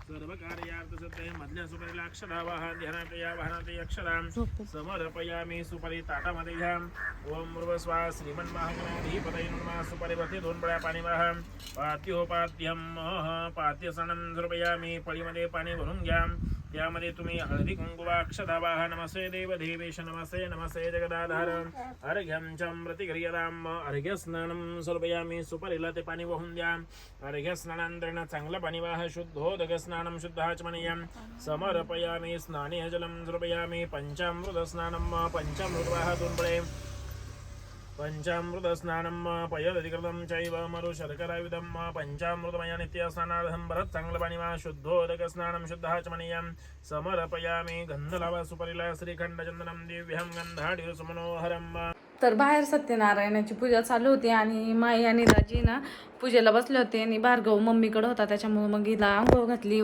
सर्व कार्यार्थ सत्य मधल्या सुपारीला अक्षरा वाहन ध्यानात या वाहनात अक्षरा समर्पयामी सुपारी ताटामध्ये घ्या. ओम मृगस्वा श्रीमन महागणाधिपतये नमः. सुपारीवरती 2 पळ्या पाणी वाहा. पात्योपाद्यम पात्य सणम समर्पयामी. पळीमध्ये पाणी भरून घ्या. त्यामध्ये तुम्ही हळदी कुंकुवा अक्षता वाहा. नमस्ते देव देवेश नमस्ते नमस्ते जगदाधार अर्घ्यम चमृतिक्रियताम. अर्घ्य स्नानम समर्पयामी. सुपारीला ते पाणी वाहून द्या. अर्घ्य स्नानानंतर चांगलं पाणी वाहा. शुद्धोदक स्नानम शुद्धाचमनीयम समर्पयामी. स्नाने जलम समर्पयामी. पंचामृत स्नानम पंचामृत वाहा 2 पळे. पंचामृत स्नानम पयदधिकृतं चैव मरु शर्करायुधं पंचामृतमय नित्य स्नानार्थं भरत चांगलं पाणी वा. शुद्धोदक स्नानं शुद्धाचमनीयं समर्पयामी. गंधलावा सुपरिला श्रीखंड चंदनं दिव्यं गंधाढ्य सुमनोहरं. तर बाहेर सत्यनारायणाची पूजा चालू होती आणि माई आणि दाजी ना पूजेला बसले होते आणि भार्गव मम्मीकडे होता, त्याच्यामुळे मग हिला आंघोळ घातली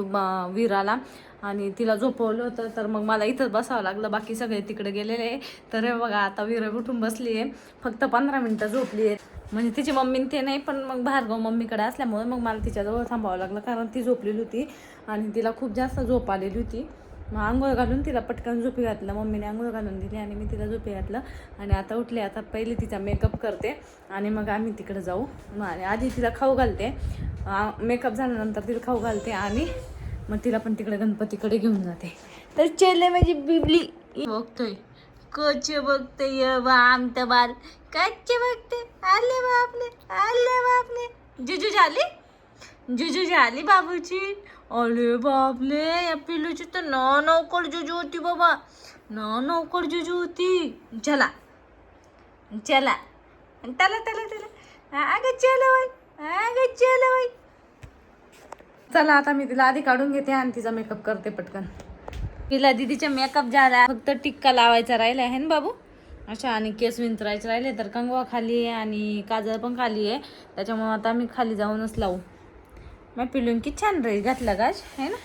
वीराला आणि तिला झोपवलं होतं. तर मग मला इथंच बसावं लागलं, बाकी सगळे तिकडे गेलेले. तर हे बघा आता वीरा उठून बसली आहे, फक्त 15 मिनटं झोपली आहे. म्हणजे तिची मम्मी ते नाही, पण मग भार्गव मम्मीकडे असल्यामुळे मग मला तिच्याजवळ थांबावं लागलं, कारण ती झोपलेली होती आणि तिला खूप जास्त झोप आलेली होती. मग आंघोळ घालून तिला पटकन झोपी घातलं, मम्मीने आंघोळ घालून दिली आणि मी तिला झोपी घातलं. आणि आता उठले, आता पहिले तिचा मेकअप करते आणि मग आम्ही तिकडे जाऊ. आणि आधी तिला खाऊ घालते, मेकअप झाल्यानंतर तिला खाऊ घालते आणि मग तिला पण तिकडे गणपतीकडे घेऊन जाते. तर चले माझी बिबली बघतोय कच बघतोय आमचं बाल कच्चे बघते. आले बापले जुजू झाली बाबूची. अरे बापले या पिलूची तर नौकड जुजू होती बाबा, नौकड जुजू होती. चला चला त्याला अगं चला बाई. चला आता मी तिला आधी काढून घेते आणि तिचा मेकअप करते पटकन. तिला दीदीचा मेकअप झाला, फक्त टिक्का लावायचा राहिला आहे ना बाबू अशा, आणि केस विंचरायचे राहिले. तर कंगवा खाली आहे आणि काजळ पण खाली आहे, त्याच्यामुळे आता मी खाली जाऊनच लावू. मग पिलून की छान ड्रेस घातला गाज आहे ना,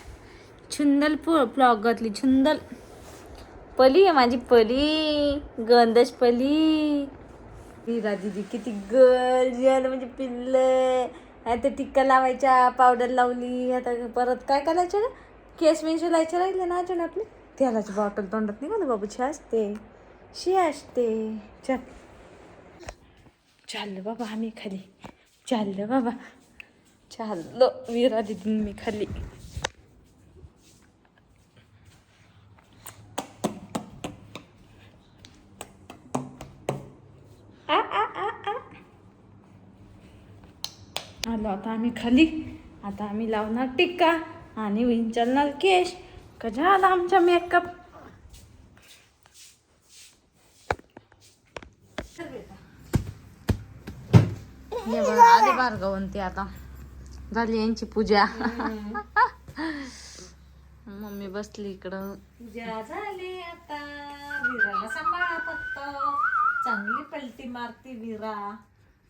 छुंदल फ्लॉक घातली, छुंदल पली आहे माझी पली, गंधश पली. वीरा दीदी किती गर्ल म्हणजे पिल्ल. आता टिक्का लावायच्या, पावडर लावली, आता परत काय करायचं ना, केस विंचरायचे राहिले ना अजून आपले. तेलाची बॉटल तोंडात निघालं बाबूची असते, चल चाललं बाबा आम्ही खाली, चाललं बाबा चाललो वीरा दीदी मी खाली. आलो आता आम्ही खाली. आता आम्ही लावणार टिक्का आणि विंचरणार केश. का झाला आमचा मेकअप. आधी भार्गवंती आता झाली यांची पूजा. मम्मी बसली इकडं. पूजा झाली आता, वीराला सांभाळा फक्त, चांगली पलटी मारती वीरा.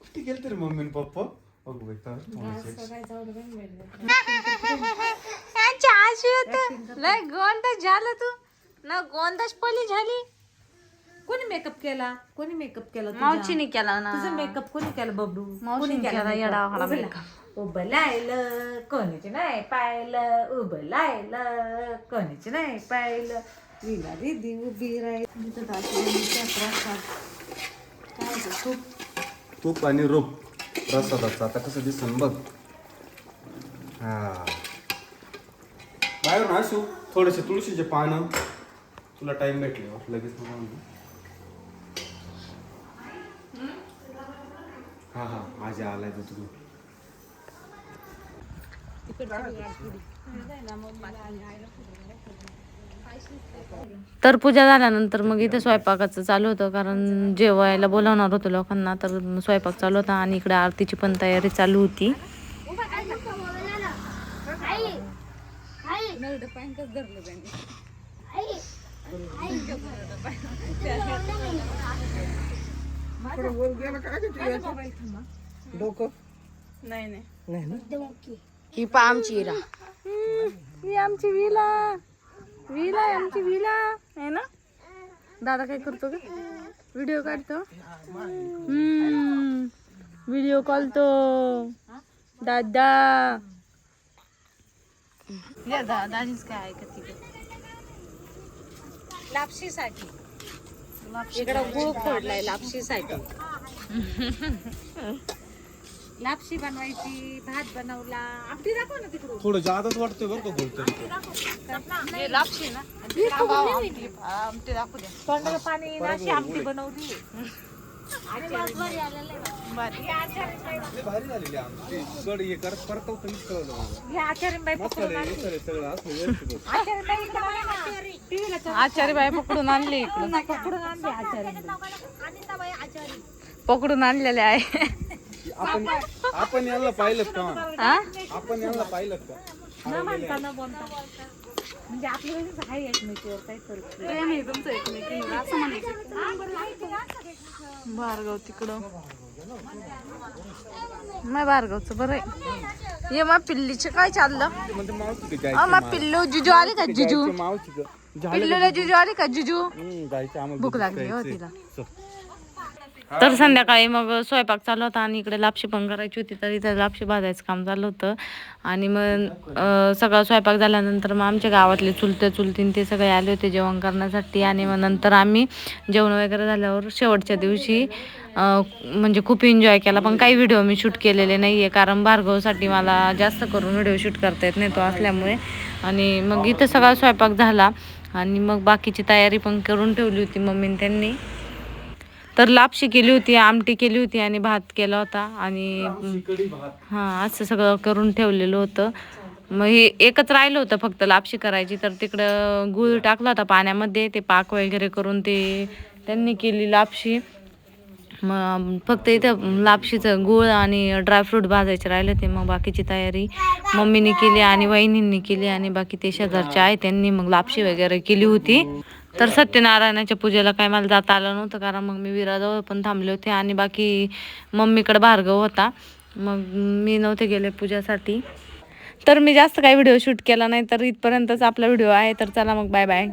कुठे गेलते रे मम्मी आणि पप्पा. गोंडच झालं तू ना, गोंडच पली झाली. कोणी मेकअप केला मावशीने केला ना. तुझा मेकअप कोणी केला बबडू. मावशीने केला येडा वाडा मेकअप. उभं लायलं कोणीच नाही पाहिलं, उभं लायलं कोणीच नाही पाहिलं. विला दीदी उभी राहिली. तूप आणि रूप प्रसादाचं आता कसं दिसन बघ. हा बाहेरून असू थोडेसे तुळशीचे पानं, तुला टाइम भेटले लगेच. हा माझ्या आलाय तर तू. तर पूजा झाल्यानंतर मग इथे स्वयंपाकाचं चालू होतं, कारण जेवायला बोलावणार होतं लोकांना. तर स्वयंपाक चालू होता आणि इकडे आरतीची पण तयारी चालू होती. ही पा आमची विला, ही आमची विला आहे, आमची विला आहे ना. दादा काय करतो ग, व्हिडिओ काढतो. व्हिडिओ कॉल तो दादा. या दाजीच काय ऐकत तिकडे लापशीसाठी इकडं गूळ फोडलाय लापशीसाठी. लापशी बनवायची, भात बनवला. आमटी दाखव ना तिकडून. थोडं जादाच वाटतंय बरं का गोल तरी. हे लापशी ना आमटी दाखवू द्या. तोंडाला पाणी येईन अशी आमटी बनवली. लय भारी झालेली आमची कड हे करत परतवतं मीच कळलं मला. हे आचार्यबाई पकडून मसाले आणली. बिसाले सगळं असं व्यवस्थित होतं. आचार्यबाई इकडं बघा ना. टीव्हीला चालू. आचारी बाई पकडून आणली इकडं पकडून आणली आचार्यबाई. पकडून आणलेले आहे आपण यांना पाहिलं का हा? आपण यांना पाहिलं का न म्हणता न बोलता म्हणजे आपली वेळेस आहे एकमेकीवर काही करू. प्रेम आहे तुमचं एकमेकींवर असं म्हणायचं. भार्गव तिकडं नाही भार्गवचं बरं आहे. ये मग पिल्लीचे काय चाललं म्हणजे मावशी मग पिल्लू जिजू आली का जिजू मावशी पिल्लूला जिजू आली का जिजू जायचं आम्हाला भूक लागली हो तिला चल. तर संध्याकाळी मग स्वयंपाक चालू होता आणि इकडे लापशी पण करायची होती तर इथं लापशी भाजायचं काम चालू होतं. आणि मग सगळा स्वयंपाक झाल्यानंतर मग आमच्या गावातले चुलतीन ते सगळे आले होते जेवण करण्यासाठी. आणि मग नंतर आम्ही जेवण वगैरे झाल्यावर शेवटच्या दिवशी म्हणजे खूप एन्जॉय केला. पण काही व्हिडिओ मी शूट केलेले नाही आहे कारण भार्गवसाठी मला जास्त करून व्हिडिओ शूट करता येत नाही तो असल्यामुळे. आणि मग इथं सगळा स्वयंपाक झाला आणि मग बाकीची तयारी पण करून ठेवली होती मम्मीने त्यांनी. तर लापशी केली होती, आमटी केली होती आणि भात केला होता आणि हां असं सगळं करून ठेवलेलं होतं. मग हे एकच राहिलं होतं फक्त लापशी करायची. तर तिकडं गूळ टाकला होता पाण्यामध्ये ते पाक वगैरे करून ते त्यांनी केली लापशी. मग फक्त इथं लापशीचं गूळ आणि ड्रायफ्रूट भाजायचे राहिले होते. मग बाकीची तयारी मम्मीने केली आणि वहिनींनी केली आणि बाकी ते शेजारचे आहे त्यांनी मग लापशी वगैरे केली होती. तर सत्यनारायणाच्या पूजेला काय मला जाता आलं नव्हतं कारण मग मी विराजवळ पण थांबले होते आणि बाकी मम्मीकडे भार्गव होता मग मी नव्हते गेले पूजासाठी. तर मी जास्त काही व्हिडिओ शूट केला नाही तर इथपर्यंतच आपला व्हिडिओ आहे. तर चला मग बाय बाय.